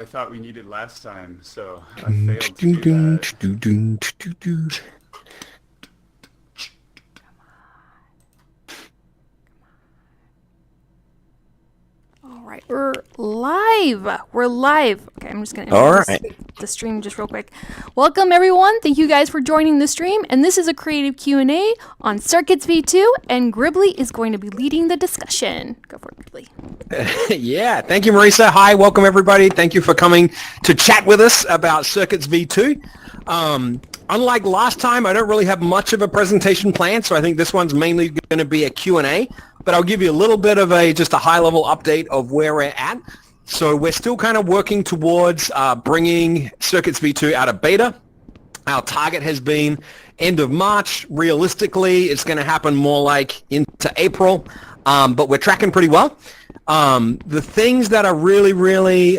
I thought we needed last time, so I failed to do that. All right, we're live. We're live. Okay, I'm just gonna All end right. the stream just real quick. Welcome everyone. Thank you guys for joining the stream. And this is a creative Q&A on Circuits V2, and Gribbly is going to be leading the discussion. Go for it, Gribbly. Yeah, thank you, Marisa. Hi, welcome everybody. Thank you for coming to chat with us about Circuits V2. Unlike last time, I don't really have much of a presentation planned, so I think this one's mainly going to be a Q&A, but I'll give you a little bit of just a high-level update of where we're at. So we're still kind of working towards bringing Circuits V2 out of beta. Our target has been end of March. Realistically, it's going to happen more like into April, but we're tracking pretty well. The things that are really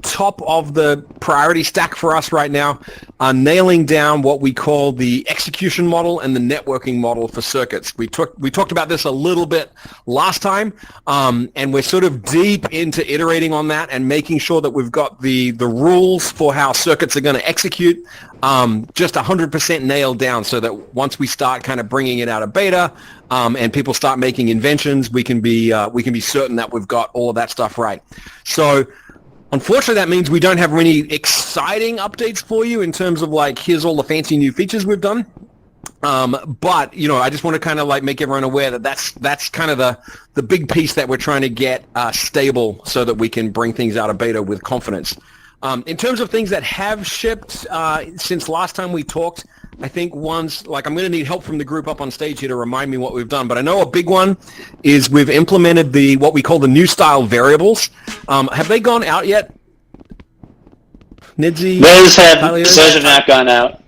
top of the priority stack for us right now are nailing down what we call the execution model and the networking model for circuits. We talked about this a little bit last time, and we're sort of deep into iterating on that and making sure that we've got the rules for how circuits are going to execute just 100% nailed down, so that once we start kind of bringing it out of beta and people start making inventions, we can be certain that we've got all of that stuff right. So unfortunately, that means we don't have any exciting updates for you in terms of like, here's all the fancy new features we've done. But, you know, I just want to kind of like make everyone aware that that's kind of the big piece that we're trying to get stable so that we can bring things out of beta with confidence. In terms of things that have shipped since last time we talked, I think one's like, I'm going to need help from the group up on stage here to remind me what we've done. But I know a big one is we've implemented what we call the new style variables. Have they gone out yet? Nidzi? Those have not gone out.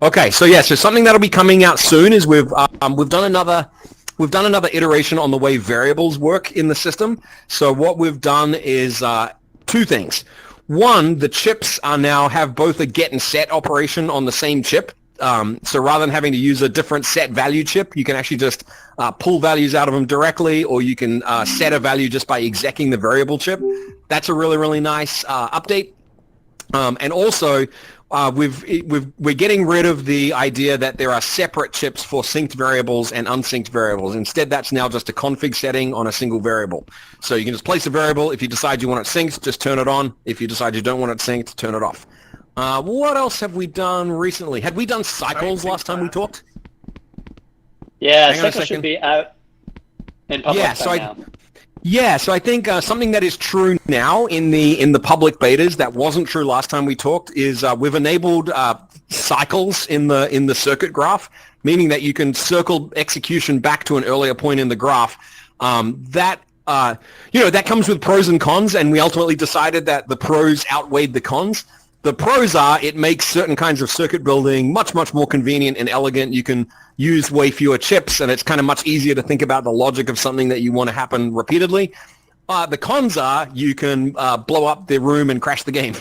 Okay, so yeah, so something that'll be coming out soon is we've done another iteration on the way variables work in the system. So what we've done is two things. One, the chips now have both a get and set operation on the same chip. So rather than having to use a different set value chip, you can actually just pull values out of them directly, or you can set a value just by execing the variable chip. That's a really nice update. And also, we're getting rid of the idea that there are separate chips for synced variables and unsynced variables. Instead, that's now just a config setting on a single variable. So you can just place a variable. If you decide you want it synced, just turn it on. If you decide you don't want it synced, turn it off. What else have we done recently? Had we done cycles last time we talked? Yeah, cycles should be out in public now. Yeah, so I think something that is true now in the public betas that wasn't true last time we talked is we've enabled cycles in the circuit graph, meaning that you can circle execution back to an earlier point in the graph. That comes with pros and cons, and we ultimately decided that the pros outweighed the cons. The pros are it makes certain kinds of circuit building much more convenient and elegant. You can use way fewer chips, and it's kind of much easier to think about the logic of something that you want to happen repeatedly. The cons are you can blow up the room and crash the game.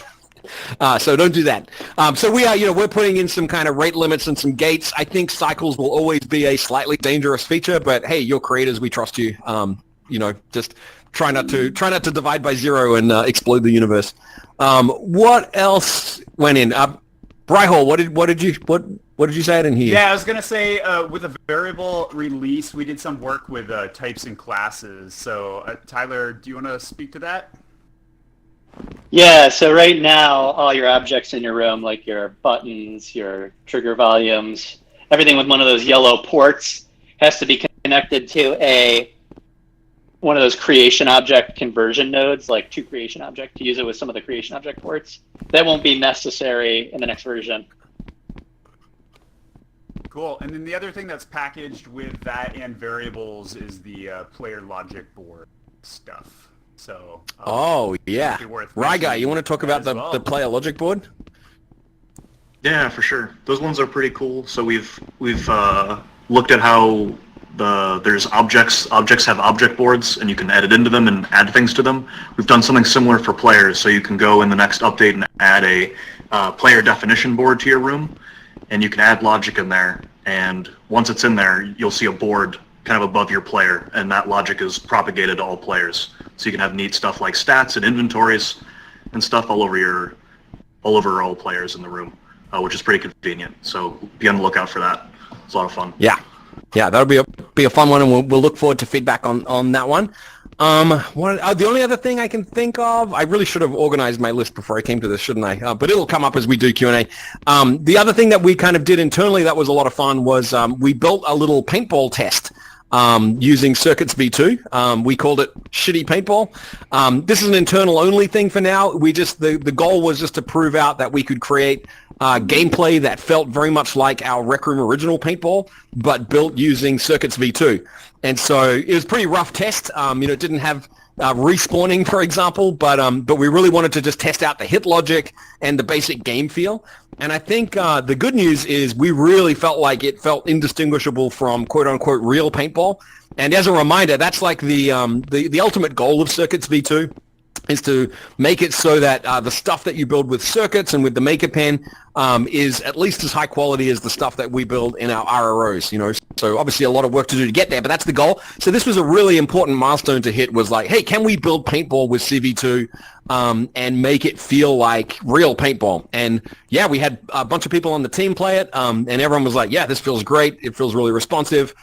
So don't do that. So we're putting in some kind of rate limits and some gates. I think cycles will always be a slightly dangerous feature, but hey, you're creators, we trust you. Just try not to divide by zero and explode the universe. What else went in? Bryhol, what did you say? I didn't hear you. Yeah, I was going to say, with a variable release, we did some work with types and classes. So, Tyler, do you want to speak to that? Yeah, so right now, all your objects in your room, like your buttons, your trigger volumes, everything with one of those yellow ports has to be connected to one of those creation object conversion nodes, like to creation object, to use it with some of the creation object ports. That won't be necessary in the next version. Cool. And then the other thing that's packaged with that and variables is the player logic board stuff. So. Ryguy, you want to talk about the player logic board? Yeah, for sure. Those ones are pretty cool. So we've looked at how there's objects have object boards, and you can edit into them and add things to them. We've done something similar for players, so you can go in the next update and add a player definition board to your room, and you can add logic in there, and once it's in there, you'll see a board kind of above your player, and that logic is propagated to all players. So you can have neat stuff like stats and inventories, and stuff all over all players in the room, which is pretty convenient. So be on the lookout for that. It's a lot of fun. Yeah, that'll be a fun one, and we'll look forward to feedback on that one. The only other thing I can think of, I really should have organized my list before I came to this, shouldn't I? But it'll come up as we do Q&A. The other thing that we kind of did internally that was a lot of fun was we built a little paintball test using Circuits V2. We called it Shitty Paintball. This is an internal only thing for now. The goal was just to prove out that we could create gameplay that felt very much like our Rec Room original paintball, but built using Circuits V2. And so it was a pretty rough test. It didn't have respawning, for example, but we really wanted to just test out the hit logic and the basic game feel. And I think the good news is we really felt like it felt indistinguishable from quote-unquote real paintball. And as a reminder, that's like the ultimate goal of Circuits V2 is to make it so that the stuff that you build with Circuits and with the Maker Pen is at least as high quality as the stuff that we build in our RROs, So obviously a lot of work to do to get there, but that's the goal. So this was a really important milestone to hit, was like, hey, can we build paintball with CV2 and make it feel like real paintball? And yeah, we had a bunch of people on the team play it, and everyone was like, yeah, this feels great. It feels really responsive.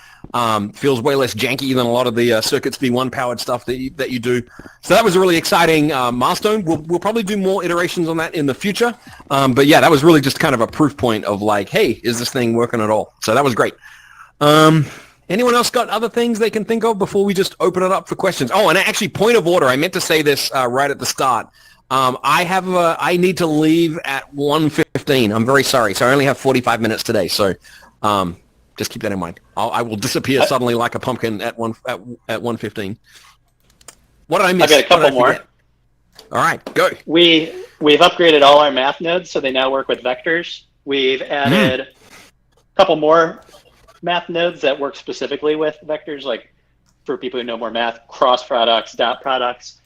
Feels way less janky than a lot of the Circuits V1 powered stuff that you do. So that was a really exciting milestone. We'll probably do more iterations on that in the future. But yeah, that was really just kind of a proof point of like, hey, is this thing working at all? So that was great. Anyone else got other things they can think of before we just open it up for questions? Oh, and actually, point of order. I meant to say this right at the start. I need to leave at 1:15. I'm very sorry. So I only have 45 minutes today. So just keep that in mind. I will disappear suddenly like a pumpkin at 1:15. What did I miss? I've got a couple more. All right, go. We've upgraded all our math nodes, so they now work with vectors. We've added a couple more math nodes that work specifically with vectors, like for people who know more math, cross products, dot products.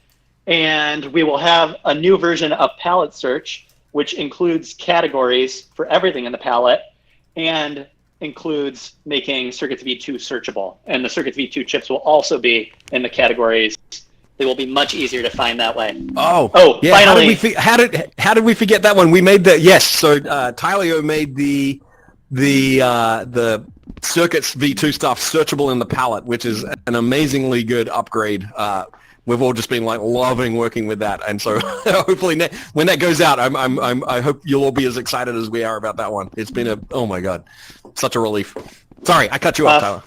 And we will have a new version of palette search, which includes categories for everything in the palette and includes making Circuits V2 searchable. And the Circuits V2 chips will also be in the categories. They will be much easier to find that way. Oh, yeah. Finally. How did we forget that one? We made the, yes. So Tyleo made the Circuits V2 stuff searchable in the palette, which is an amazingly good upgrade. We've all just been like loving working with that, and so hopefully when that goes out, I hope you'll all be as excited as we are about that one. It's been oh my god, such a relief. Sorry, I cut you off, Tyler.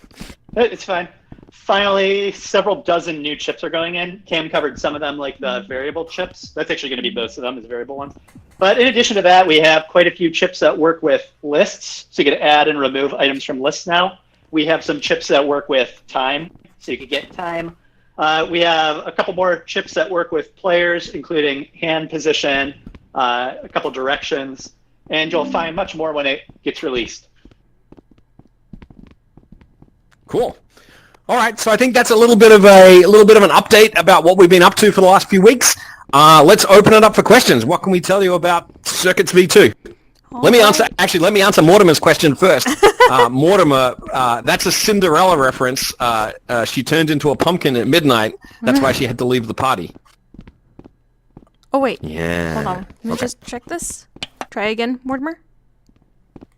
It's fine. Finally, several dozen new chips are going in. Cam covered some of them, like the variable chips. That's actually going to be most of them as variable ones. But in addition to that, we have quite a few chips that work with lists, so you can add and remove items from lists now. We have some chips that work with time, so you can get time. We have a couple more chips that work with players, including hand position, a couple directions, and you'll find much more when it gets released. Cool. All right, so I think that's a little bit of an update about what we've been up to for the last few weeks. Let's open it up for questions. What can we tell you about Circuits V2? Let me answer Mortimer's question first. Mortimer, that's a Cinderella reference. She turned into a pumpkin at midnight. That's why she had to leave the party. Oh, wait. Yeah. Hold on. Let me just check this. Try again, Mortimer.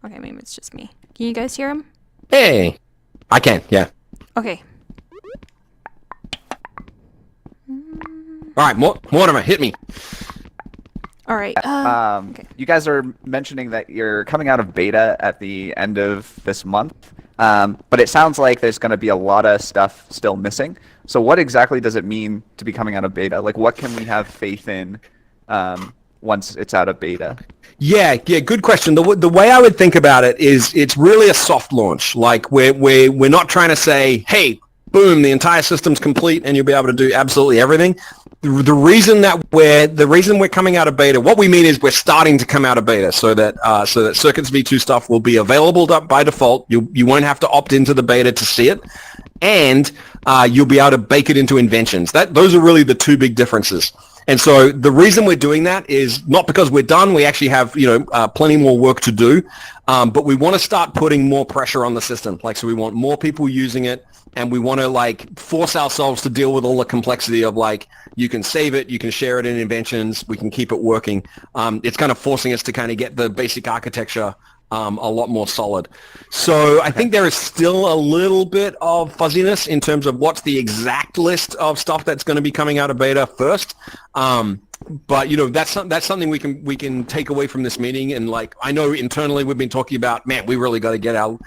Okay, maybe it's just me. Can you guys hear him? Hey. I can, yeah. Okay. All right, Mortimer, hit me. All right. Okay. You guys are mentioning that you're coming out of beta at the end of this month, but it sounds like there's going to be a lot of stuff still missing. So what exactly does it mean to be coming out of beta? Like, what can we have faith in once it's out of beta? Yeah, good question. The way I would think about it is it's really a soft launch. Like we're not trying to say, hey, boom, the entire system's complete and you'll be able to do absolutely everything. The reason we're coming out of beta, what we mean is we're starting to come out of beta so that Circuits V2 stuff will be available by default. You won't have to opt into the beta to see it, and you'll be able to bake it into Inventions. Those are really the two big differences. And so the reason we're doing that is not because we're done. We actually have, plenty more work to do. But we want to start putting more pressure on the system. So we want more people using it, and we want to force ourselves to deal with all the complexity of you can save it, you can share it in inventions, we can keep it working. It's kind of forcing us to kind of get the basic architecture a lot more solid. So I think there is still a little bit of fuzziness in terms of what's the exact list of stuff that's going to be coming out of beta first. But that's something we can take away from this meeting. And I know internally we've been talking about, man, we really got to get our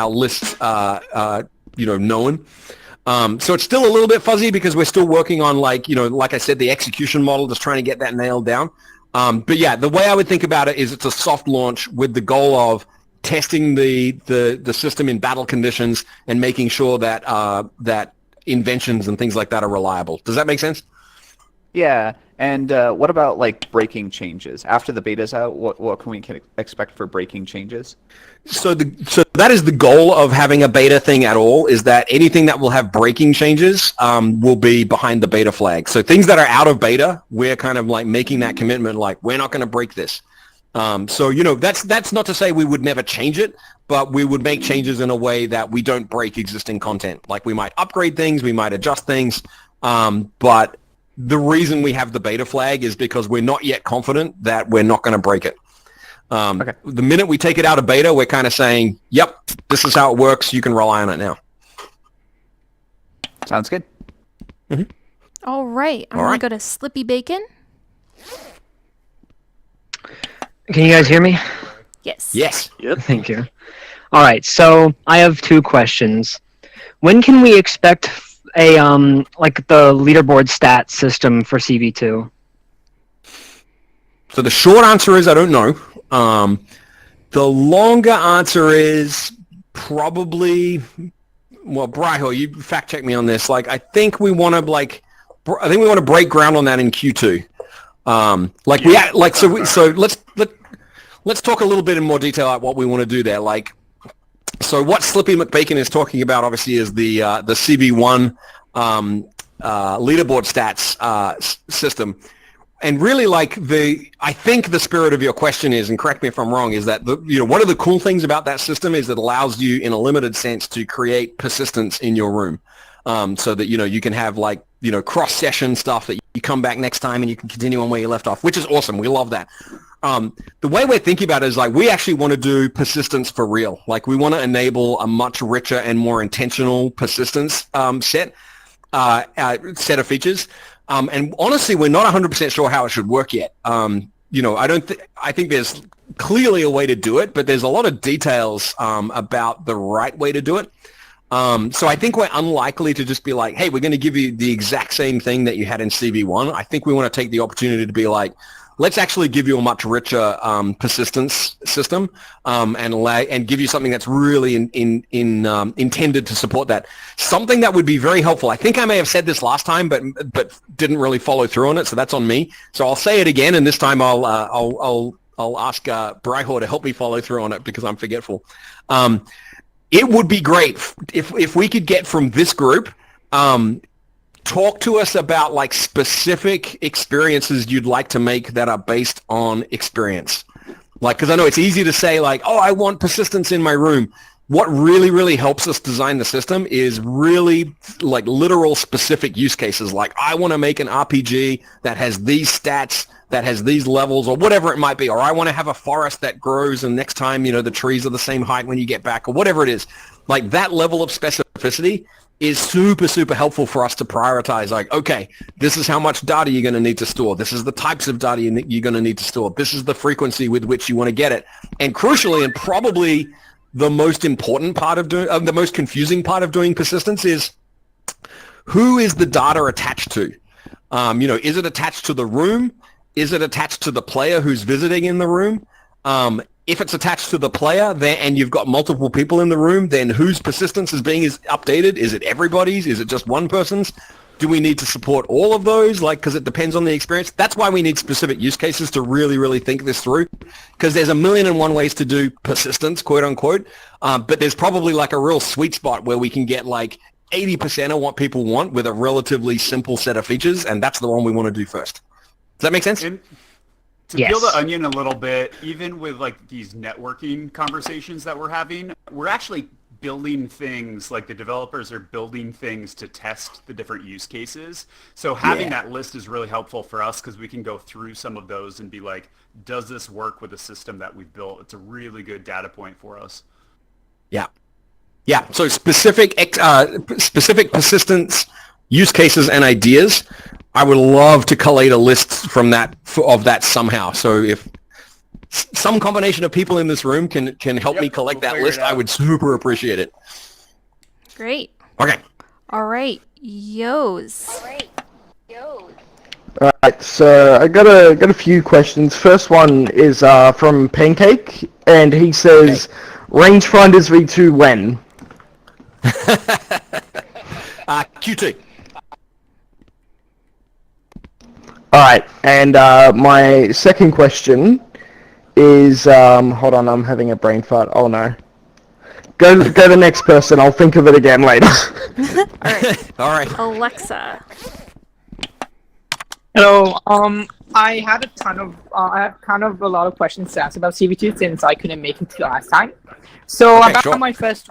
lists known. So it's still a little bit fuzzy because we're still working on like I said, the execution model, just trying to get that nailed down. But yeah, the way I would think about it is it's a soft launch with the goal of testing the system in battle conditions and making sure that that inventions and things like that are reliable. Does that make sense? Yeah, and what about breaking changes? After the beta's out, what can we expect for breaking changes? So that is the goal of having a beta thing at all, is that anything that will have breaking changes will be behind the beta flag. So things that are out of beta, we're kind of making that commitment, we're not going to break this. So that's not to say we would never change it, but we would make changes in a way that we don't break existing content. We might upgrade things, we might adjust things, but the reason we have the beta flag is because we're not yet confident that we're not going to break it. Okay. The minute we take it out of beta, we're kind of saying, yep, this is how it works. You can rely on it now. Sounds good. Mm-hmm. All right. I'm going to go to Slippy Bacon. Can you guys hear me? Yes. Yes. Yep. Thank you. All right. So I have two questions. When can we expect a the leaderboard stat system for CV2? So the short answer is I don't know. The longer answer is probably, well, Bryho, you fact check me on this. I think we want to break ground on that in Q2. Let's talk a little bit in more detail about what we want to do there. So what Slippy McBacon is talking about, obviously, is the CB1 leaderboard stats system. And really, I think the spirit of your question is, and correct me if I'm wrong, is that one of the cool things about that system is it allows you, in a limited sense, to create persistence in your room, so that you can have cross-session stuff that you come back next time and you can continue on where you left off, which is awesome. We love that. The way we're thinking about it is we actually want to do persistence for real. We want to enable a much richer and more intentional persistence set of features. And honestly, we're not 100% sure how it should work yet. I think there's clearly a way to do it, but there's a lot of details about the right way to do it. So I think we're unlikely to just be hey, we're going to give you the exact same thing that you had in CV1. I think we want to take the opportunity to be let's actually give you a much richer persistence system, and give you something that's really intended to support that. Something that would be very helpful. I think I may have said this last time, but didn't really follow through on it, so that's on me. So I'll say it again, and this time I'll ask Bryho to help me follow through on it because I'm forgetful. It would be great if we could get from this group. Talk to us about specific experiences you'd like to make that are based on experience. Because I know it's easy to say oh, I want persistence in my room. What really, really helps us design the system is really literal specific use cases. I want to make an RPG that has these stats, that has these levels, or whatever it might be. Or I want to have a forest that grows and next time, the trees are the same height when you get back, or whatever it is. That level of specificity is super, super helpful for us to prioritize. Okay, this is how much data you're going to need to store. This is the types of data you're going to need to store. This is the frequency with which you want to get it. And crucially, and probably the most important part of the most confusing part of doing persistence is who is the data attached to? Is it attached to the room? Is it attached to the player who's visiting in the room? If it's attached to the player and you've got multiple people in the room, then whose persistence is updated? Is it everybody's? Is it just one person's? Do we need to support all of those? Because it depends on the experience. That's why we need specific use cases to really, really think this through. Because there's a million and one ways to do persistence, quote unquote. But there's probably a real sweet spot where we can get 80% of what people want with a relatively simple set of features. And that's the one we want to do first. that make sense? And to Yes. peel the onion a little bit, even with like these networking conversations that we're having, we're actually building things, like the developers are building things to test the different use cases. So having that list is really helpful for us because we can go through some of those and be like, does this work with the system that we've built? It's a really good data point for us. Yeah. Yeah. So specific persistence use cases and ideas. I would love to collate a list from that of that somehow. So if some combination of people in this room can help me collect that list, I would super appreciate it. Great. Okay. All right. Yos. Alright, so I got a few questions. First one is from Pancake, and he says, Rangefinders V2 when? Q2. Alright, and my second question is, hold on, I'm having a brain fart. Oh no. Go to the next person, I'll think of it again later. All right. All right. Alexa. Hello. I had I have kind of a lot of questions to ask about CV2 since I couldn't make it to last time. So Okay, about sure. my first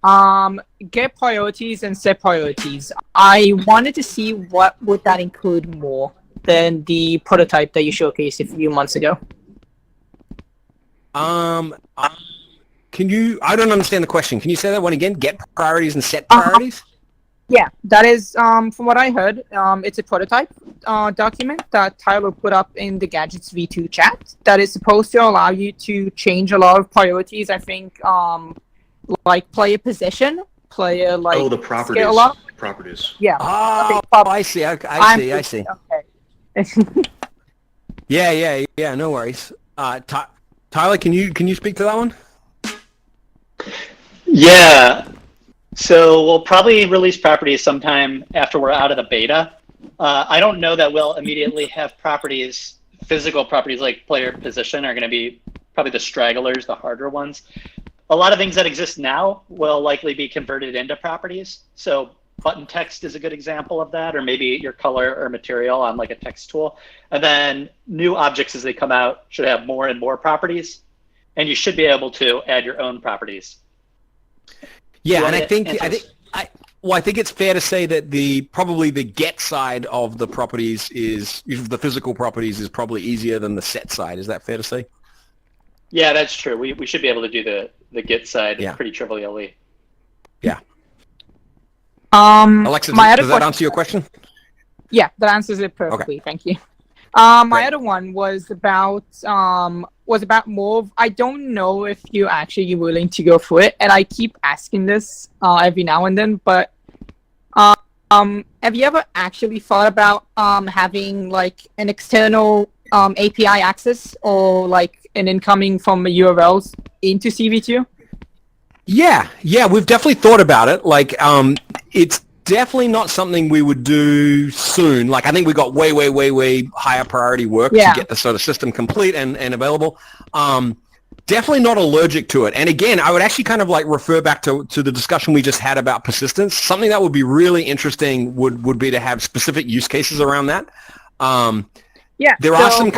one, get priorities and set priorities. I wanted to see what would that include more than the prototype that you showcased a few months ago. Can you? I don't understand the question. Can you say that one again? Get priorities and set priorities. Yeah, that is, from what I heard, it's a prototype document that Tyler put up in the Gadgets V2 chat that is supposed to allow you to change a lot of priorities. I think, like player position, player like Oh, the properties. scale up. Properties. Yeah. Oh, Okay, I see. I see. Okay. Yeah. No worries. Tyler, can you speak to that one? Yeah. So we'll probably release properties sometime after we're out of the beta. I don't know that we'll immediately have properties, physical properties like player position are going to be probably the stragglers, the harder ones. A lot of things that exist now will likely be converted into properties. So button text is a good example of that, or maybe your color or material on like a text tool. And then new objects as they come out should have more and more properties. And you should be able to add your own properties. Yeah, and I wanna think answer I think it's fair to say that probably the get side of the properties is the physical properties is probably easier than the set side. Is that fair to say? Yeah, that's true. We should be able to do the get side pretty trivially. Yeah. Um, Alexa, my other does that question- answer your question? Yeah, that answers it perfectly. Thank you. My other one was about more of, I don't know if you're actually willing to go through it, and I keep asking this every now and then, but have you ever actually thought about having like an external API access or like an incoming from URLs into CV2? Yeah, we've definitely thought about it. Like, it's definitely not something we would do soon. Like, I think we got way higher priority work to get the sort of system complete and available. Definitely not allergic to it. And again, I would actually kind of like refer back to the discussion we just had about persistence. Something that would be really interesting would be to have specific use cases around that. There are some.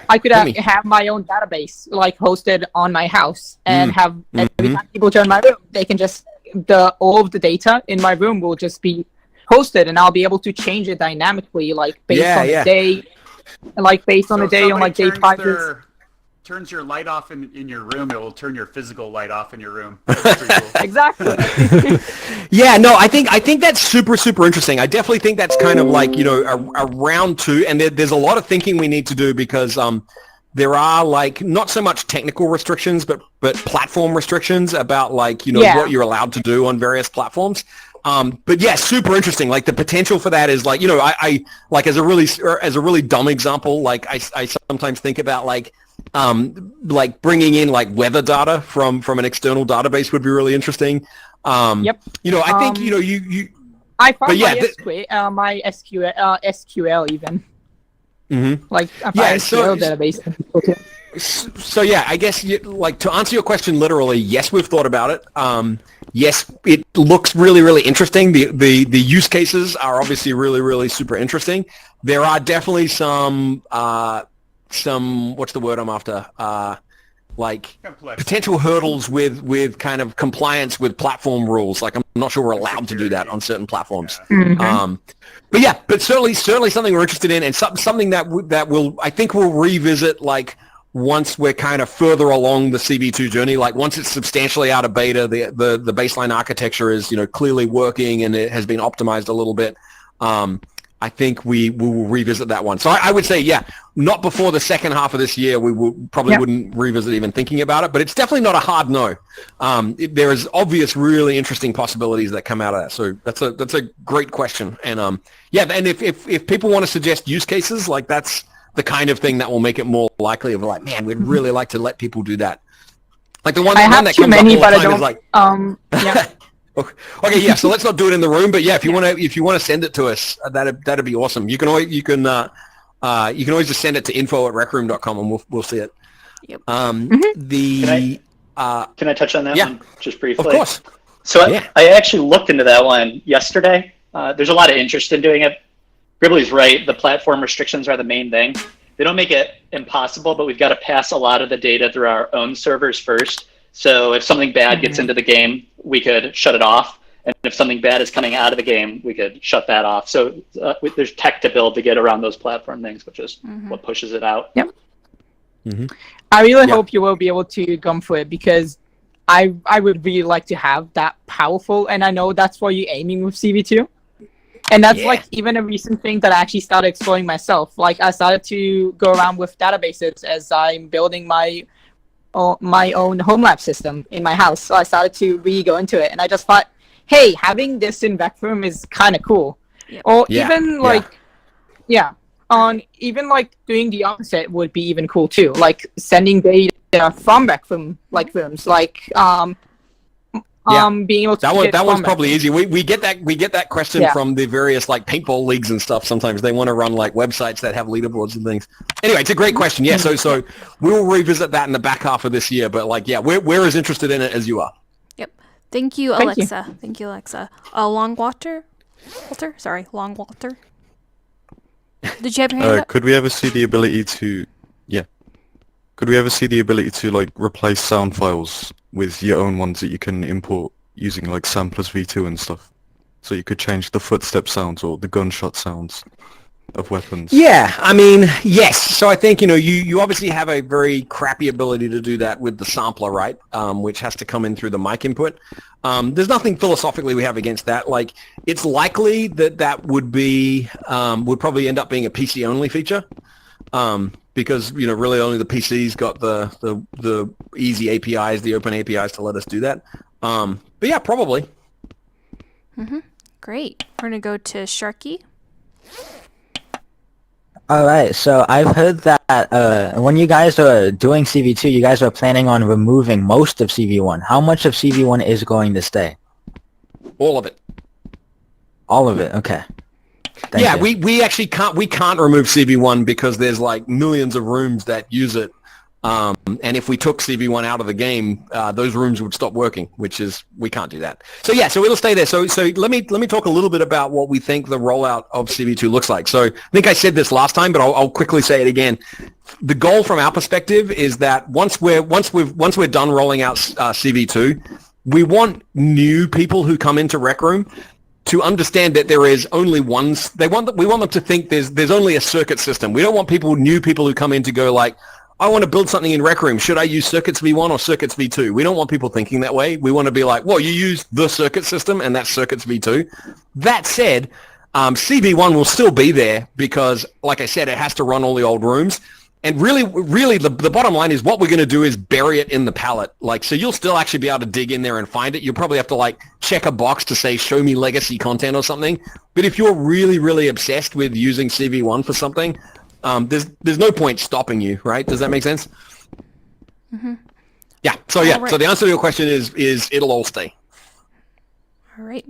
I could have my own database like hosted on my house and have every time people join my room, they can just all of the data in my room will just be hosted, and I'll be able to change it dynamically, like based on the day, like based on the day on like day prices. Turns your light off in your room, it will turn your physical light off in your room. That's pretty cool. Exactly. Yeah, no, I think that's super interesting. I definitely think that's kind of like, a round two, and there's a lot of thinking we need to do because there are like not so much technical restrictions, but platform restrictions about like, what you're allowed to do on various platforms. But yeah, super interesting. Like the potential for that is like, I like as a really dumb example, like I sometimes think about like bringing in like weather data from an external database would be really interesting. I think you. I found my SQL even. Mm-hmm. Like SQL database. So yeah, I guess like to answer your question literally, yes, we've thought about it. yes, it looks really, really interesting. The use cases are obviously really, really super interesting. There are definitely some what's the word I'm after? Like potential hurdles with kind of compliance with platform rules. Like I'm not sure we're allowed to do that on certain platforms. But certainly something we're interested in, and something that I think we'll revisit like once we're kind of further along the CV2 journey. Like once it's substantially out of beta, the baseline architecture is clearly working and it has been optimized a little bit. I think we will revisit that one. So I would say, not before the second half of this year. We wouldn't revisit even thinking about it, but it's definitely not a hard no. There is obvious, really interesting possibilities that come out of that. So that's a great question. And and if people want to suggest use cases, like that's the kind of thing that will make it more likely of like, man, we'd really like to let people do that. Like the one, I have that too comes many, up all but the I time don't. is like, Yeah. Okay, yeah. So let's not do it in the room, but if you want to send it to us, that'd be awesome. You can always just send it to info@recroom.com and we'll see it. Yep. Can I touch on that one just briefly? Of course. So I actually looked into that one yesterday. There's a lot of interest in doing it. Gribbly's right. The platform restrictions are the main thing. They don't make it impossible, but we've got to pass a lot of the data through our own servers first. So if something bad gets into the game, we could shut it off. And if something bad is coming out of the game, we could shut that off. So there's tech to build to get around those platform things, which is what pushes it out. Yep. I really hope you will be able to come for it, because I would really like to have that powerful, and I know that's what you're aiming with CV2. And that's like even a recent thing that I actually started exploring myself. Like I started to go around with databases as I'm building my own home lab system in my house. So I started to really go into it, and I just thought, hey, having this in Rec Room is kind of cool. Or even like, even like doing the opposite would be even cool too. Like sending data from Rec Room, like rooms, like being able to that one's probably easy. We get that question from the various like paintball leagues and stuff. Sometimes they want to run like websites that have leaderboards and things. Anyway, it's a great question. Yeah, so we'll revisit that in the back half of this year. But like, we're as interested in it as you are. Yep. Thank you, Alexa. Thank you, Alexa. Longwater. Did you have your hand up? Could we ever see the ability to like replace sound files with your own ones that you can import using like samplers v2 and stuff? So you could change the footstep sounds or the gunshot sounds of weapons. Yeah, I mean, yes. So I think, you obviously have a very crappy ability to do that with the sampler, right? Which has to come in through the mic input. There's nothing philosophically we have against that. Like, it's likely that would probably end up being a PC only feature. Because, really only the PCs got the easy APIs, the open APIs to let us do that. But yeah, probably. Great. We're going to go to Sharky. All right, so I've heard that when you guys are doing CV2, you guys are planning on removing most of CV1. How much of CV1 is going to stay? All of it. All of it, okay. Thank you. we actually can't remove CV1 because there's like millions of rooms that use it. And if we took CV1 out of the game, those rooms would stop working, we can't do that. So it'll stay there. So let me talk a little bit about what we think the rollout of CV2 looks like. So I think I said this last time, but I'll quickly say it again. The goal from our perspective is that once we're done rolling out CV2, we want new people who come into Rec Room to understand that there is only one. We want them to think there's only a circuit system. We don't want new people who come in to go like, I want to build something in Rec Room. Should I use Circuits V1 or Circuits V2? We don't want people thinking that way. We want to be like, well, you use the circuit system, and that's Circuits V2. That said, CV1 will still be there because, like I said, it has to run all the old rooms. And really, the bottom line is what we're going to do is bury it in the palette. Like, so you'll still actually be able to dig in there and find it. You'll probably have to like check a box to say, show me legacy content or something. But if you're really, really obsessed with using CV1 for something, there's no point stopping you, right? Does that make sense? Yeah. So right. So the answer to your question is it'll all stay. All right.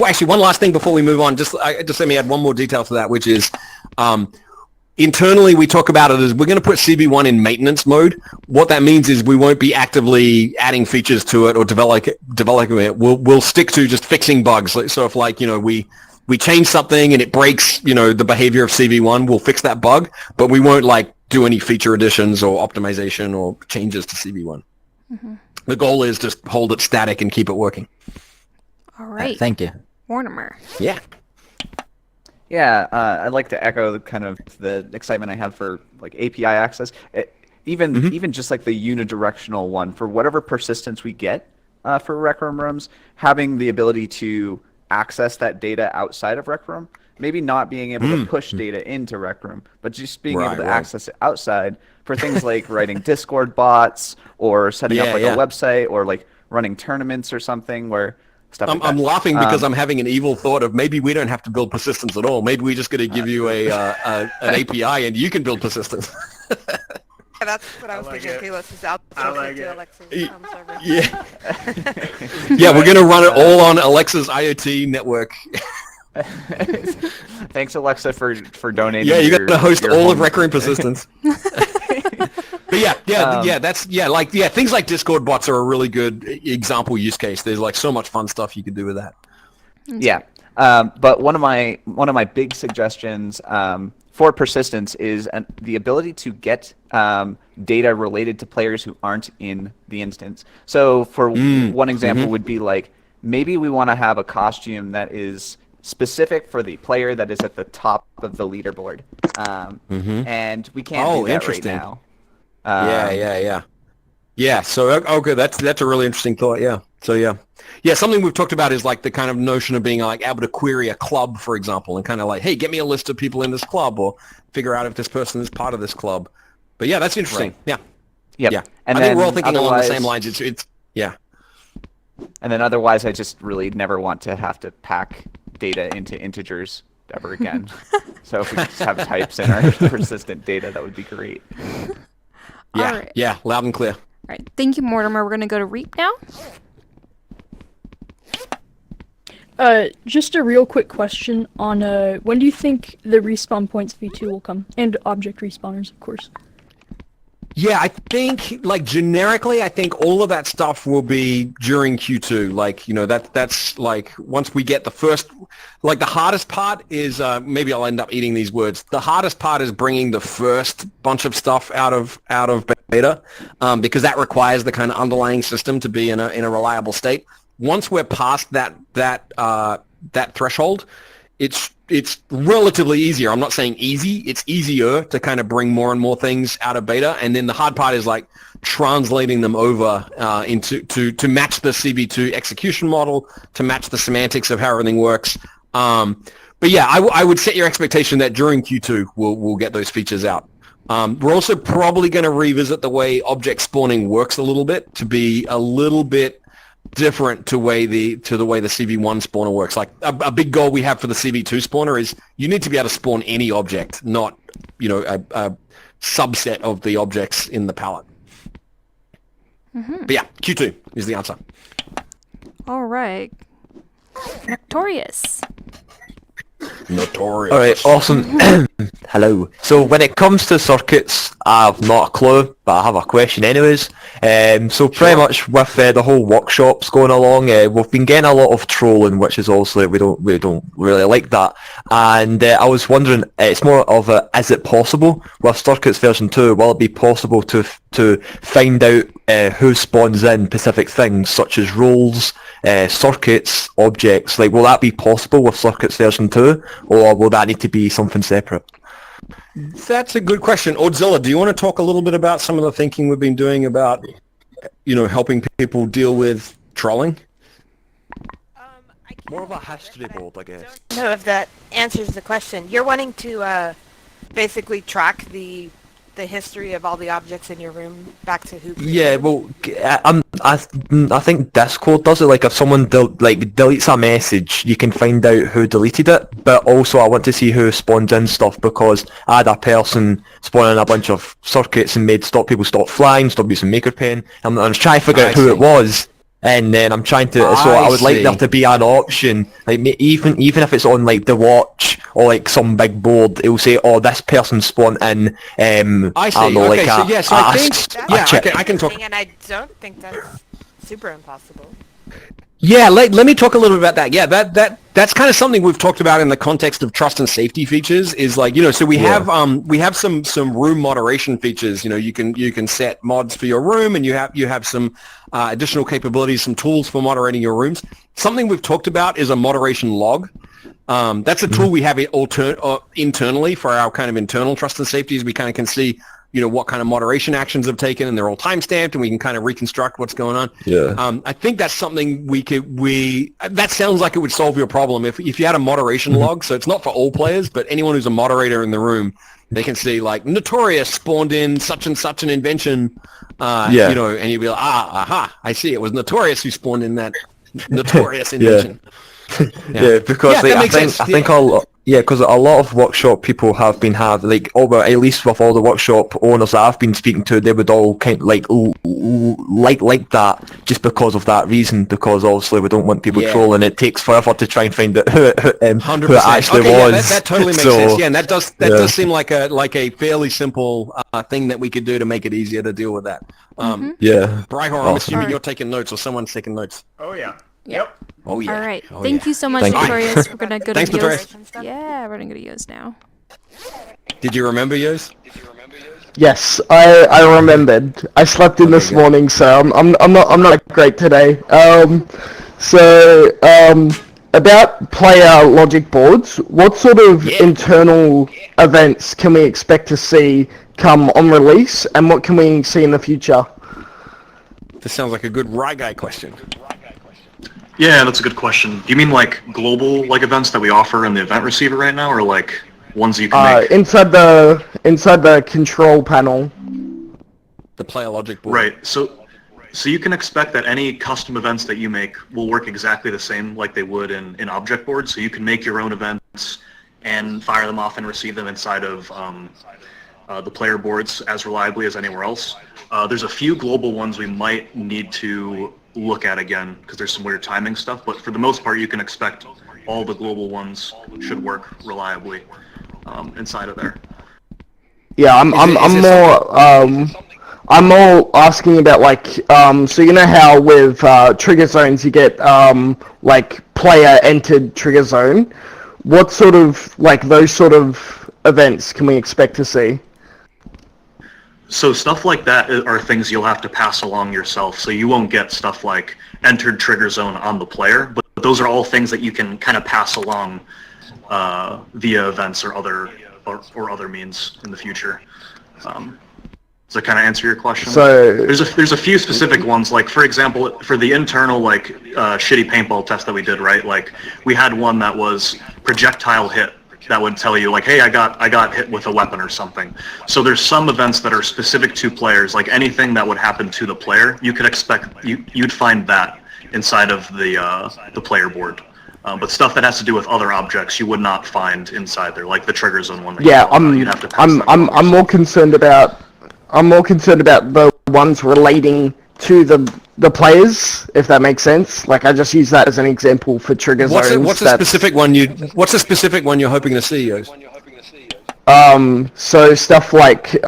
Actually, one last thing before we move on. Just let me add one more detail to that, which is internally we talk about it as we're going to put CV1 in maintenance mode. What that means is we won't be actively adding features to it or developing it. We'll stick to just fixing bugs. So if like, we change something and it breaks, the behavior of CV1, we'll fix that bug, but we won't like do any feature additions or optimization or changes to CV1. Mm-hmm. The goal is just hold it static and keep it working. All right. Thank you. Mortimer. Yeah. Yeah, I'd like to echo kind of the excitement I have for like API access. Even just like the unidirectional one for whatever persistence we get for Rec Room rooms, having the ability to access that data outside of Rec Room, maybe not being able to push data into Rec Room, but just being able to access it outside for things like writing Discord bots or setting up like a website or like running tournaments or something where stuff like that. I'm laughing because I'm having an evil thought of maybe we don't have to build persistence at all. Maybe we just got to give you an API and you can build persistence. Yeah, that's what I was thinking. Okay, let's just outsource it to Alexa's server. Yeah, we're going to run it all on Alexa's IoT network. Thanks, Alexa, for donating. Yeah, you're going to host all of Rec Room persistence. But things like Discord bots are a really good example use case. There's like so much fun stuff you could do with that. Yeah, but one of my big suggestions for persistence is the ability to get data related to players who aren't in the instance. So for one example would be like maybe we want to have a costume that is specific for the player that is at the top of the leaderboard, and we can't do that right now. Yeah. So okay, that's a really interesting thought. Yeah. So yeah. Something we've talked about is like the kind of notion of being like able to query a club, for example, and kind of like, hey, get me a list of people in this club, or figure out if this person is part of this club. But yeah, that's interesting. Right. Yeah. Yep. And I think we're all thinking along the same lines. It's yeah. And then otherwise, I just really never want to have to pack data into integers ever again. So if we just have types in our persistent data, that would be great. Yeah. All right. Yeah. Loud and clear. All right. Thank you, Mortimer. We're going to go to Reap now. Just a real quick question on when do you think the respawn points v2 will come? And object respawners, of course. Yeah, I think, like, generically, I think all of that stuff will be during Q2. Like, that's, like, once we get the first, like, the hardest part is, maybe I'll end up eating these words. The hardest part is bringing the first bunch of stuff out of beta, because that requires the kind of underlying system to be in a reliable state. Once we're past that threshold, it's relatively easier. I'm not saying easy. It's easier to kind of bring more and more things out of beta, and then the hard part is like translating them over to match the CV2 execution model, to match the semantics of how everything works. But yeah, I would set your expectation that during Q2 we'll get those features out. We're also probably going to revisit the way object spawning works a little bit to be a little bit different to the way the CV1 spawner works. Like a big goal we have for the CV2 spawner is you need to be able to spawn any object, not a subset of the objects in the palette. But yeah, Q2 is the answer. All right. Notorious. Notorious. All right, awesome. Hello. So when it comes to circuits, I've not a clue, but I have a question anyways. So pretty much with the whole workshops going along, we've been getting a lot of trolling, which is obviously we don't really like that. And I was wondering, it's more of a, is it possible with circuits version 2? Will it be possible to find out who spawns in specific things such as roles, circuits, objects? Like, will that be possible with circuits version 2, or will that need to be something separate? That's a good question. Odzilla, do you want to talk a little bit about some of the thinking we've been doing about, helping people deal with trolling? More of a history board, I guess. I don't know if that answers the question. You're wanting to basically track the history of all the objects in your room back to who created Yeah, well, I think Discord does it. Like, if someone deletes a message, you can find out who deleted it. But also, I want to see who spawned in stuff, because I had a person spawn in a bunch of circuits and made people stop flying, stop using Maker Pen. And I was trying to figure out who it was. And then I'm trying to, so I would like there to be an option, like even if it's on like the watch or like some big board, it'll say, "Oh, this person spawned in." I see. I don't know, Okay, so like so I think I can talk. And I don't think that's super impossible. Yeah, let me talk a little bit about that. Yeah, that's kind of something we've talked about in the context of trust and safety features. Is like, so we have some room moderation features. You can set mods for your room, and you have some additional capabilities, some tools for moderating your rooms. Something we've talked about is a moderation log. That's a tool we have internally for our kind of internal trust and safety. Is we kind of can see what kind of moderation actions have taken, and they're all time-stamped, and we can kind of reconstruct what's going on. Yeah. I think that's something that sounds like it would solve your problem if you had a moderation log. So it's not for all players, but anyone who's a moderator in the room, they can see like Notorious spawned in such and such an invention, and you'd be like, aha, I see, it was Notorious who spawned in that Notorious invention. Because I think because a lot of workshop people have been at least with all the workshop owners that I've been speaking to, they would all kind of like that just because of that reason, because obviously we don't want people trolling. It takes forever to try and find out who it actually was. That totally makes sense. Yeah, and that does seem like a fairly simple thing that we could do to make it easier to deal with that. Bryhor, I'm assuming you're taking notes, or someone's taking notes. Oh yeah. Yep. Oh yeah. All right. Thank you so much, Notorious. We're gonna go to Thanks, Notorious. Yeah, we're gonna go to Yo's now. Did you remember Yo's? Yes, I remembered. I slept in this morning, so I'm not great today. About player logic boards, what sort of internal events can we expect to see come on release, and what can we see in the future? This sounds like a good Guy question. Yeah, that's a good question. Do you mean like global events that we offer in the event receiver right now, or like ones you can make? Inside the control panel. The player logic board. Right. So you can expect that any custom events that you make will work exactly the same like they would in object boards. So you can make your own events and fire them off and receive them inside of the player boards as reliably as anywhere else. There's a few global ones we might need to look at again because there's some weird timing stuff, but for the most part you can expect all the global ones should work reliably inside of there. Yeah, I'm more asking about like so you know how with trigger zones you get like player entered trigger zone, what sort of those sort of events can we expect to see? So stuff like that are things you'll have to pass along yourself. So you won't get stuff like entered trigger zone on the player, but those are all things that you can kind of pass along via events or other means in the future. Does that kind of answer your question? So there's a few specific ones. Like for example, for the internal shitty paintball test that we did, right? Like we had one that was projectile hit. That would tell you hey, I got hit with a weapon or something. So there's some events that are specific to players, like anything that would happen to the player, you could expect you'd find that inside of the player board. But stuff that has to do with other objects, you would not find inside there, like the trigger zone one. You'd have to pass I'm more concerned about the ones relating to the players, if that makes sense. Like I just use that as an example for trigger zones. What's the specific one you're hoping to see, Yos? So stuff like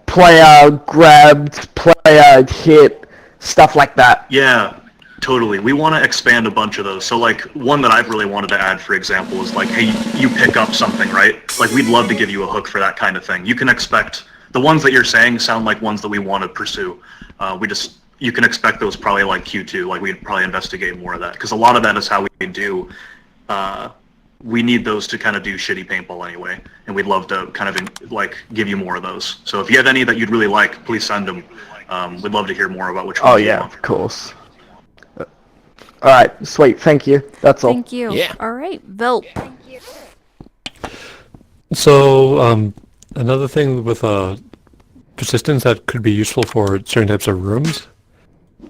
player grabbed, player hit, stuff like that. Yeah, totally. We want to expand a bunch of those. So like one that I've really wanted to add, for example, is like, hey, you pick up something, right? Like we'd love to give you a hook for that kind of thing. You can expect the ones that you're saying sound like ones that we want to pursue. You can expect those probably like Q2, like we'd probably investigate more of that, because a lot of that is how we do, we need those to kind of do shitty paintball anyway, and we'd love to kind of give you more of those. So if you have any that you'd really like, please send them. We'd love to hear more about which ones you want. Of course. Alright, sweet, thank you. That's all. Thank you. Yeah. Alright, Velp. So, another thing with persistence that could be useful for certain types of rooms,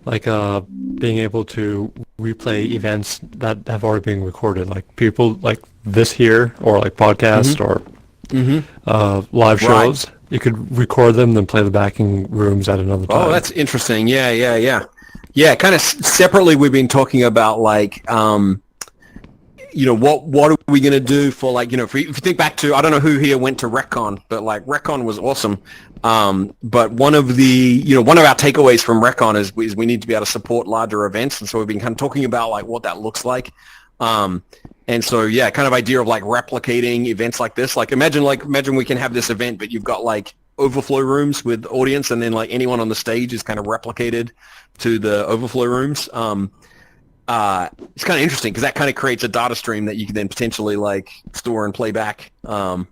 like being able to replay events that have already been recorded, like people like this here, or like podcast or live shows. You could record them, then play the backing rooms at another time. Oh, that's interesting. Yeah. Yeah, kind of separately, we've been talking about like, what are we going to do for like, if you think back to, I don't know who here went to RecCon, but like RecCon was awesome. But one of our takeaways from RecCon is we need to be able to support larger events. And so we've been kind of talking about like what that looks like. And so, yeah, kind of idea of like replicating events like this. Like imagine we can have this event, but you've got like overflow rooms with audience, and then like anyone on the stage is kind of replicated to the overflow rooms. It's kind of interesting because that kind of creates a data stream that you can then potentially like store and play back. I'm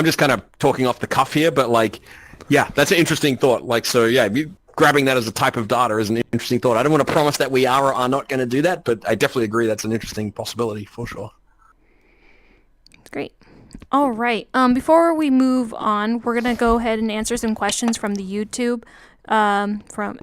just kind of talking off the cuff here, but like, yeah, that's an interesting thought. Like, so yeah, grabbing that as a type of data is an interesting thought. I don't want to promise that we are or are not going to do that, but I definitely agree that's an interesting possibility for sure. Great. All right. Before we move on, we're gonna go ahead and answer some questions from the YouTube, from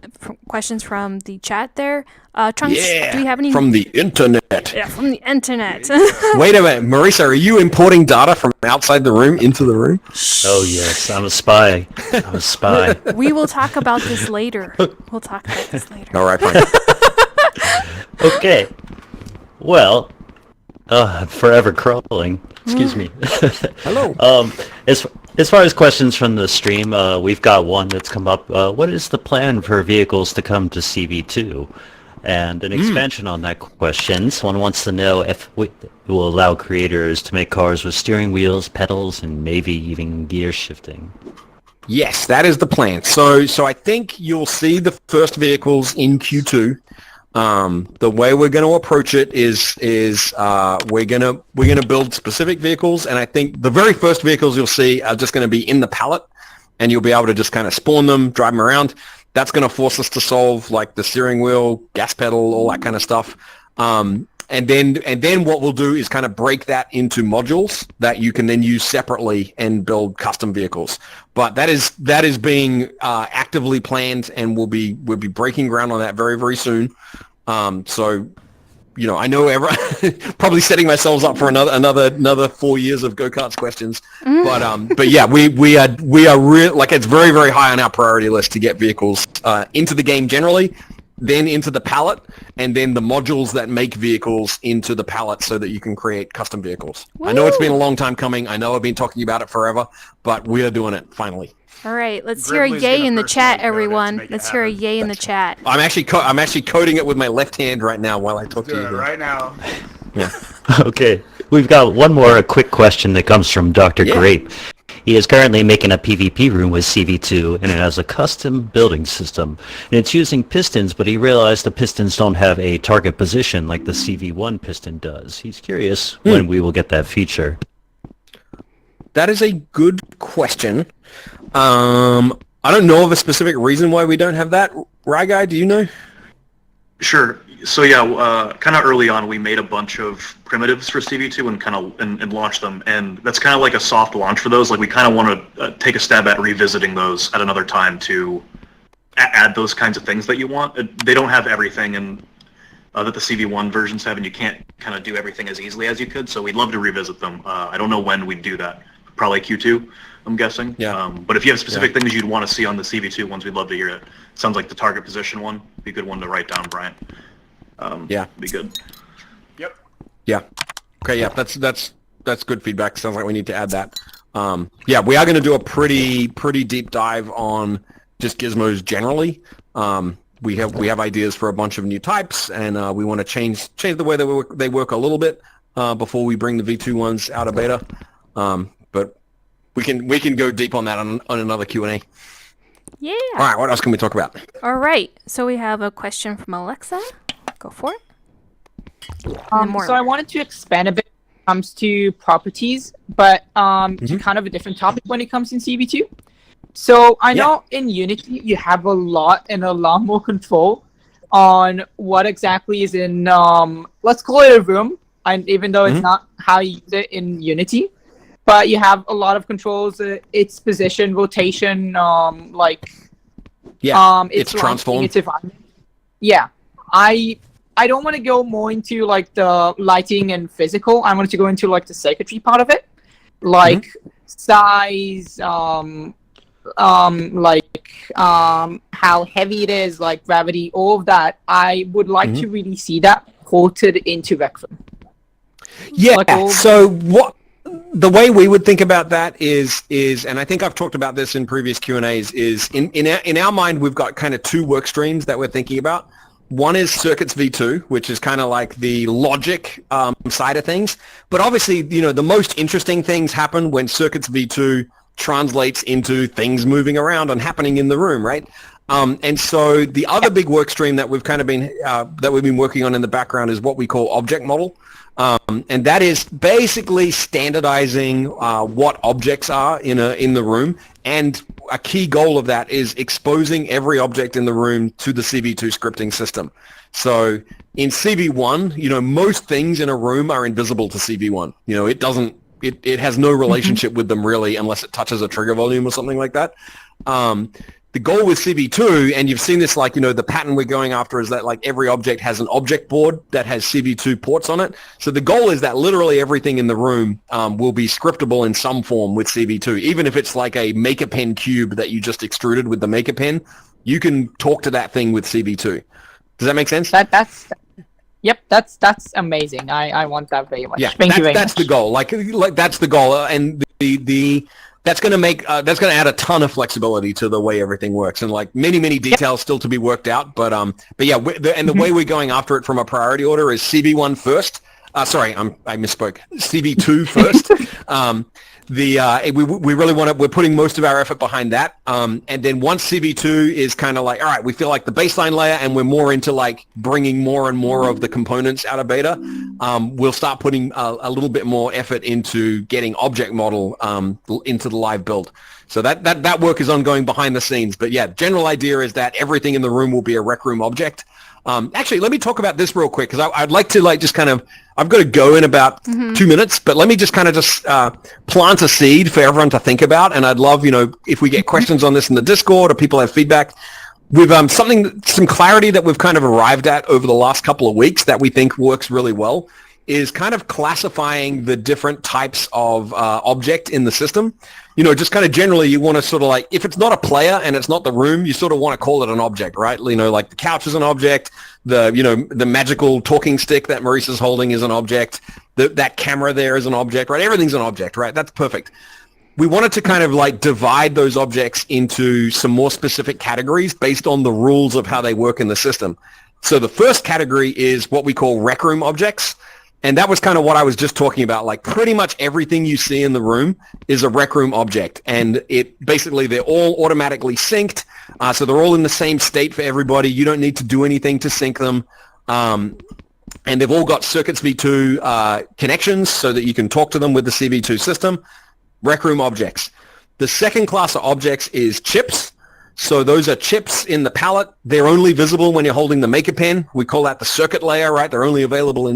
questions from the chat there. Trunks, do you have any from the internet? Yeah, from the internet. Wait a minute, Marisa, are you importing data from outside the room into the room? Oh yes, I'm a spy. I'm a spy. We will talk about this later. All right, fine. Okay. Well, I'm forever crawling. Excuse me. Hello. As far as questions from the stream, we've got one that's come up. What is the plan for vehicles to come to CV2? And an expansion on that question, someone wants to know if it will allow creators to make cars with steering wheels, pedals, and maybe even gear shifting. Yes, that is the plan. So I think you'll see the first vehicles in Q2. The way we're going to approach it is we're going to build specific vehicles, and I think the very first vehicles you'll see are just going to be in the palette, and you'll be able to just kind of spawn them, drive them around. That's going to force us to solve like the steering wheel, gas pedal, all that kind of stuff. And then what we'll do is kind of break that into modules that you can then use separately and build custom vehicles. But that is being actively planned, and we'll be breaking ground on that very, very soon. So, I know probably setting myself up for another 4 years of go-karts questions. But yeah, we are like, it's very, very high on our priority list to get vehicles into the game generally, then into the palette, and then the modules that make vehicles into the palette so that you can create custom vehicles. Woo! I know it's been a long time coming. I know I've been talking about it forever, but we are doing it finally. All right, let's hear a yay in the chat, everyone. Let's hear a yay in the chat. I'm actually coding it with my left hand right now while I talk to you. Right now. Yeah. Okay, we've got one more quick question that comes from Dr. Grape. He is currently making a PvP room with CV2, and it has a custom building system. And it's using pistons, but he realized the pistons don't have a target position like the CV1 piston does. He's curious when we will get that feature. That is a good question. I don't know of a specific reason why we don't have that. Guy, do you know? Sure. So yeah, kind of early on, we made a bunch of primitives for CV2 and launched them, and that's kind of like a soft launch for those. Like we kind of want to take a stab at revisiting those at another time to add those kinds of things that you want. They don't have everything that the CV1 versions have, and you can't kind of do everything as easily as you could. So we'd love to revisit them. I don't know when we'd do that. Probably Q2, I'm guessing. Yeah. But if you have specific things you'd want to see on the CV2 ones, we'd love to hear it. Sounds like the target position one would be a good one to write down, Brian. Be good. Yep. Yeah. Okay. Yeah. That's good feedback. Sounds like we need to add that. Yeah, we are going to do a pretty deep dive on just gizmos generally. We have ideas for a bunch of new types, and we want to change the way they work a little bit before we bring the V2 ones out of beta. But we can go deep on that on another Q&A. Yeah. All right. What else can we talk about? All right. So we have a question from Alexa. Go for it. So I wanted to expand a bit when it comes to properties, but to kind of a different topic when it comes in CV2. So I know in Unity you have a lot more control on what exactly is in let's call it a room, and even though it's not how you use it in Unity, but you have a lot of controls, its position, rotation, it's transform. Its environment. Yeah, I don't want to go more into like the lighting and physical. I wanted to go into like the circuitry part of it, like size, like how heavy it is, like gravity, all of that. I would like to really see that ported into Rec Room. Yeah. Like So what the way we would think about that is, and I think I've talked about this in previous Q&As, is in our mind we've got kind of two work streams that we're thinking about. One is Circuits V2, which is kind of like the logic side of things. But obviously, the most interesting things happen when Circuits V2 translates into things moving around and happening in the room, right? And so the other big work stream that we've kind of been that we've been working on in the background is what we call object model. And that is basically standardizing what objects are in the room, and a key goal of that is exposing every object in the room to the CV2 scripting system. So in CV1, most things in a room are invisible to CV1. It has no relationship with them really unless it touches a trigger volume or something like that. The goal with CV2, and you've seen this, the pattern we're going after is that every object has an object board that has CV2 ports on it. So the goal is that literally everything in the room will be scriptable in some form with CV2. Even if it's like a Maker Pen cube that you just extruded with the Maker Pen, you can talk to that thing with CV2. Does that make sense? Yep, that's amazing. I want that very much. Yeah, Thank you very that's much. the goal. That's the goal, and that's going to make that's going to add a ton of flexibility to the way everything works, and many details still to be worked out. But yeah, the way we're going after it from a priority order is CV1 first. Sorry, I misspoke. CV2 first. We really want to. We're putting most of our effort behind that. And then once CV2 is kind of all right, we feel like the baseline layer, and we're more into bringing more and more of the components out of beta. We'll start putting a little bit more effort into getting object model into the live build. So that work is ongoing behind the scenes. But yeah, general idea is that everything in the room will be a Rec Room object. Actually, let me talk about this real quick, because I'd like to just kind of, I've got to go in about 2 minutes, but let me just kind of plant a seed for everyone to think about. And I'd love, if we get questions on this in the Discord or people have feedback, with some clarity that we've kind of arrived at over the last couple of weeks that we think works really well, is kind of classifying the different types of object in the system. Just kind of generally, you want to sort of if it's not a player and it's not the room, you sort of want to call it an object, right? Like the couch is an object, the magical talking stick that Maurice's holding is an object, that camera there is an object, right? Everything's an object, right? That's perfect. We wanted to kind of divide those objects into some more specific categories based on the rules of how they work in the system. So the first category is what we call Rec Room objects. And that was kind of what I was just talking about. Pretty much everything you see in the room is a Rec Room object. And basically they're all automatically synced. So they're all in the same state for everybody. You don't need to do anything to sync them. And they've all got Circuits V2 connections so that you can talk to them with the CV2 system. Rec Room objects. The second class of objects is chips. So those are chips in the palette. They're only visible when you're holding the Maker Pen. We call that the circuit layer, right? They're only visible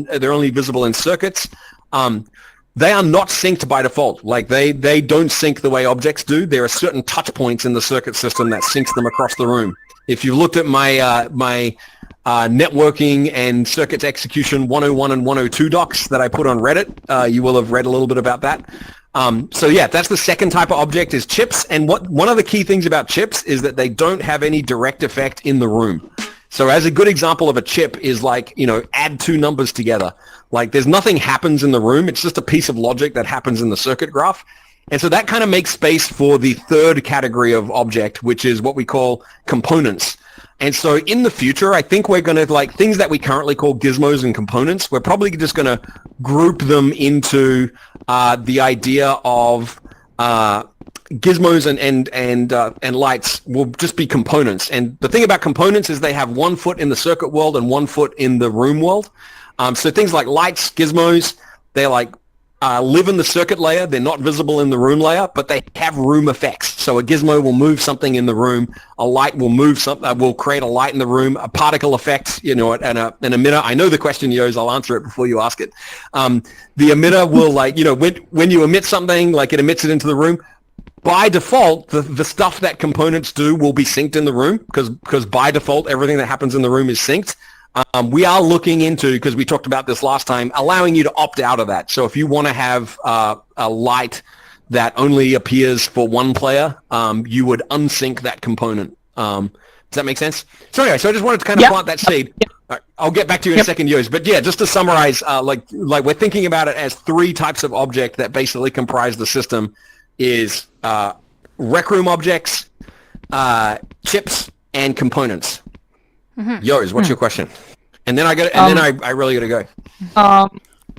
in circuits. They are not synced by default. They don't sync the way objects do. There are certain touch points in the circuit system that syncs them across the room. If you looked at my networking and circuits execution 101 and 102 docs that I put on Reddit, you will have read a little bit about that. So yeah, that's the second type of object is chips. And one of the key things about chips is that they don't have any direct effect in the room. So as a good example of a chip is add two numbers together. There's nothing happens in the room. It's just a piece of logic that happens in the circuit graph. And so that kind of makes space for the third category of object, which is what we call components. And so in the future, I think we're going to, things that we currently call gizmos and components, we're probably just going to group them into the idea of gizmos and lights will just be components. And the thing about components is they have 1 foot in the circuit world and 1 foot in the room world. So things like lights, gizmos, they're live in the circuit layer. They're not visible in the room layer, but they have room effects. So a gizmo will move something in the room. A light will move something. Will create a light in the room. A particle effect, and an emitter. I know the question, Yos. I'll answer it before you ask it. The emitter will when you emit something, it emits it into the room. By default, the stuff that components do will be synced in the room because by default everything that happens in the room is synced. We are looking into, because we talked about this last time, allowing you to opt out of that. So if you want to have a light that only appears for one player, you would unsync that component. Does that make sense? So anyway, I just wanted to kind of plant that seed. All right, I'll get back to you in a second, Yo's. But yeah, just to summarize, like we're thinking about it as 3 types of object that basically comprise the system is rec room objects, chips, and components. Yo's, what's your question? And then I really gotta go.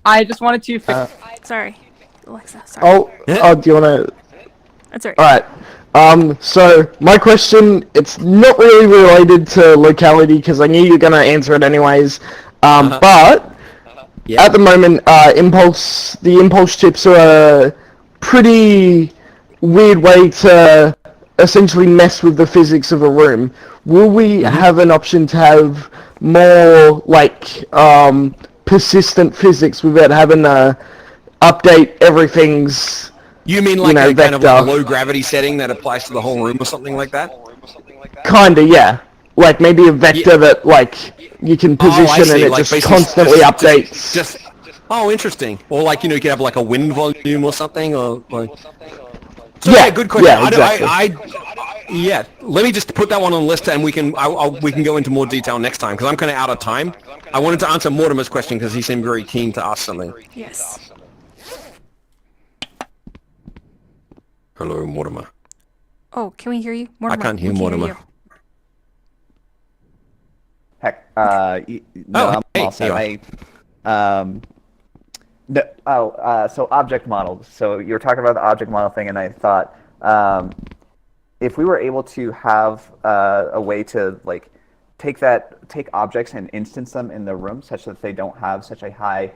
I just wanted to. Sorry, Alexa. Sorry. Do you wanna? That's all right. All right. So my question, it's not really related to locality because I knew you were gonna answer it anyways. But at the moment, the impulse chips are a pretty weird way to essentially mess with the physics of a room. Will we have an option to have more like persistent physics without having to update everything's? You mean like a kind of like a low gravity setting that applies to the whole room or something like that? Kinda, yeah. Like maybe a vector that like you can position and it like just constantly updates. Interesting. Or like, you could have like a wind volume or something, or like. Yeah, good question. Yeah, exactly. Yeah, let me just put that one on the list, and we can go into more detail next time because I'm kind of out of time. I wanted to answer Mortimer's question because he seemed very keen to ask something. Yes. Hello, Mortimer. Oh, can we hear you, Mortimer? I can't hear Mortimer. Heck, no, I'm all set. So object models. So you were talking about the object model thing, and I thought if we were able to have a way to like take objects and instance them in the room such that they don't have such a high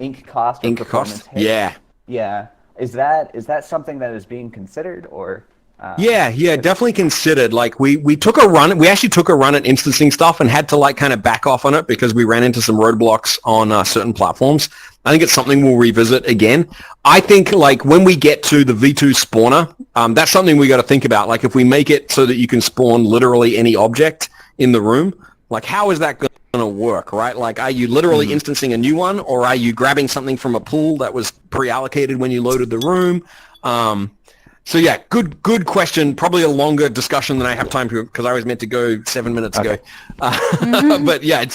ink cost or performance hit. Yeah. Is that something that is being considered, or? Yeah, definitely considered. Like we actually took a run at instancing stuff and had to like kind of back off on it because we ran into some roadblocks on certain platforms. I think it's something we'll revisit again. I think like when we get to the V2 spawner, that's something we got to think about. Like if we make it so that you can spawn literally any object in the room, like how is that going to work, right? Like are you literally instancing a new one, or are you grabbing something from a pool that was pre-allocated when you loaded the room? So yeah, good question. Probably a longer discussion than I have time to because I was meant to go 7 minutes ago. But yeah,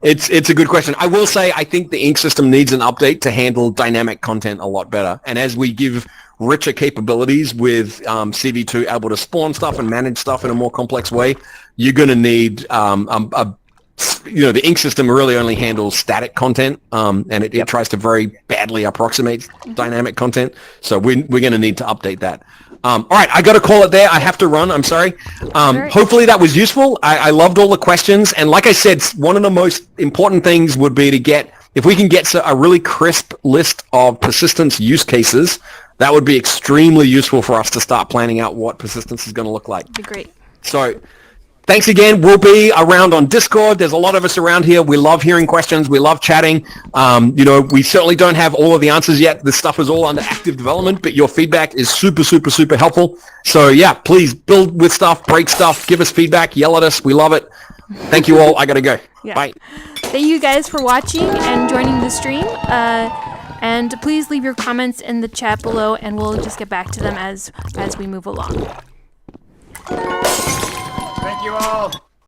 it's a good question. I will say I think the ink system needs an update to handle dynamic content a lot better. And as we give richer capabilities with CV2 able to spawn stuff and manage stuff in a more complex way, you're going to need the ink system really only handles static content, and it tries to very badly approximate dynamic content. So we're going to need to update that. All right, I got to call it there. I have to run. I'm sorry. Hopefully that was useful. I loved all the questions. And like I said, one of the most important things would be to if we can get a really crisp list of persistence use cases, that would be extremely useful for us to start planning out what persistence is going to look like. That'd be great. So thanks again. We'll be around on Discord. There's a lot of us around here. We love hearing questions. We love chatting. We certainly don't have all of the answers yet. This stuff is all under active development, but your feedback is super, super, super helpful. So yeah, please build with stuff, break stuff, give us feedback, yell at us. We love it. Thank you all. I got to go. Yeah. Bye. Thank you guys for watching and joining the stream. And please leave your comments in the chat below, and we'll just get back to them as we move along. Thank you all.